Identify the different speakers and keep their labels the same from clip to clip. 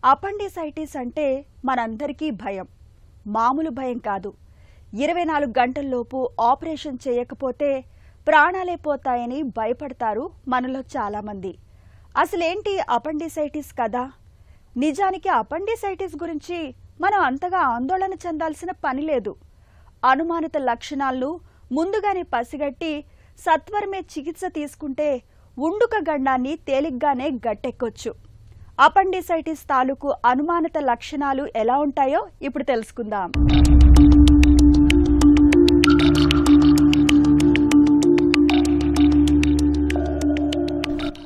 Speaker 1: Appendicitis అంటే మనందరికీ భయం. మామూలు భయం కాదు. 24 గంటల్లోపు ఆపరేషన్ చేయకపోతే ప్రాణాలే పోతాయని భయపడతారు మనలో చాలామంది. అసలేంటి అపెండిసైటిస్ కదా? నిజానికి అపెండిసైటిస్ గురించి మనం అంతగా ఆందోళన చెందాల్సిన పని లేదు. అనుమానిత లక్షణాలను ముందుగానే పసిగట్టి సత్వరమే చికిత్స తీసుకుంటే ఉండుక గండాన్ని తేలిగ్గానే గట్టెక్కొచ్చు. అపెండిసైటిస్ తాలూకు అనుమానిత లక్షణాలు ఎలా ఉంటాయో ఇప్పుడు తెలుసుకుందాం.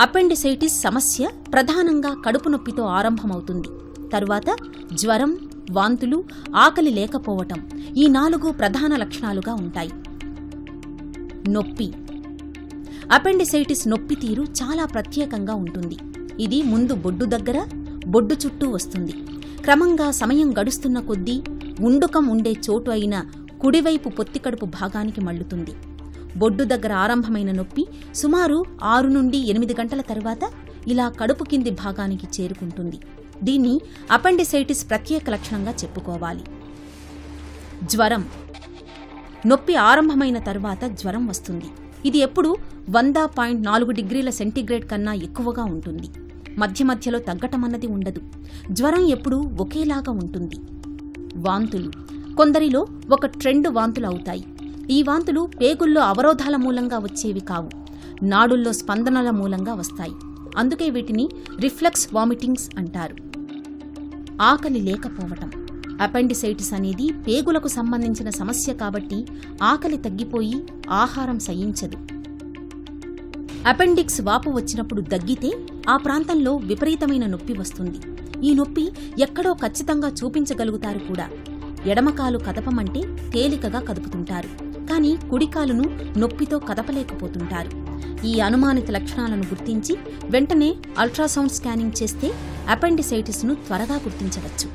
Speaker 2: అపెండిసైటిస్ సమస్య ప్రధానంగా కడుపు నొప్పితో ఆరంభమవుతుంది. తరువాత జ్వరం, వాంతులు, ఆకలి లేకపోవటం ఈ 4 ప్రధాన లక్షణాలుగా ఉంటాయి. నొప్పి. అపెండిసైటిస్ నొప్పి తీరు చాలా ప్రత్యేకంగా ఉంటుంది. ఇది ముందు బొడ్డు దగ్గర, బొడ్డు చుట్టూ వస్తుంది. క్రమంగా సమయం గడుస్తున్న కొద్దీ ఉండుకం ఉండే చోటు అయిన కుడివైపు పొత్తికడుపు భాగానికి మళ్లుతుంది. బొడ్డు దగ్గర ఆరంభమైన నొప్పి సుమారు 6 నుండి 8 గంటల తర్వాత ఇలా కడుపు కింది భాగానికి చేరుకుంటుంది. దీన్ని అపెండిసైటిస్ ప్రత్యేక లక్షణంగా చెప్పుకోవాలి. జ్వరం. నొప్పి ఆరంభమైన తరువాత జ్వరం వస్తుంది. ఇది ఎప్పుడూ 100.4 డిగ్రీల సెంటీగ్రేడ్ కన్నా ఎక్కువగా ఉంటుంది. మధ్య మధ్యలో తగ్గటమన్నది ఉండదు. జ్వరం ఎప్పుడూ ఒకేలాగా ఉంటుంది. వాంతులు. కొందరిలో ఒక ట్రెండ్ వాంతులు అవుతాయి. ఈ వాంతులు పేగుల్లో అవరోధాల మూలంగా వచ్చేవి కావు, నాడుల్లో స్పందనల మూలంగా వస్తాయి. అందుకే వీటిని రిఫ్లక్స్ వామిటింగ్స్ అంటారు. ఆకలి లేకపోవటం. అపెండిసైటిస్ అనేది పేగులకు సంబంధించిన సమస్య కాబట్టి ఆకలి తగ్గిపోయి ఆహారం సహించదు. అపెండిక్స్ వాపు వచ్చినప్పుడు దగ్గితే ఆ ప్రాంతంలో విపరీతమైన నొప్పి వస్తుంది. ఈ నొప్పి ఎక్కడో ఖచ్చితంగా చూపించగలుగుతారు కూడా. ఎడమకాలు కదపమంటే తేలికగా కదుపుతుంటారు, కానీ కుడికాలును నొప్పితో కదపలేకపోతుంటారు. ఈ అనుమానిత లక్షణాలను గుర్తించి వెంటనే అల్ట్రాసౌండ్ స్కానింగ్ చేస్తే అపెండిసైటిస్ను త్వరగా గుర్తించవచ్చు.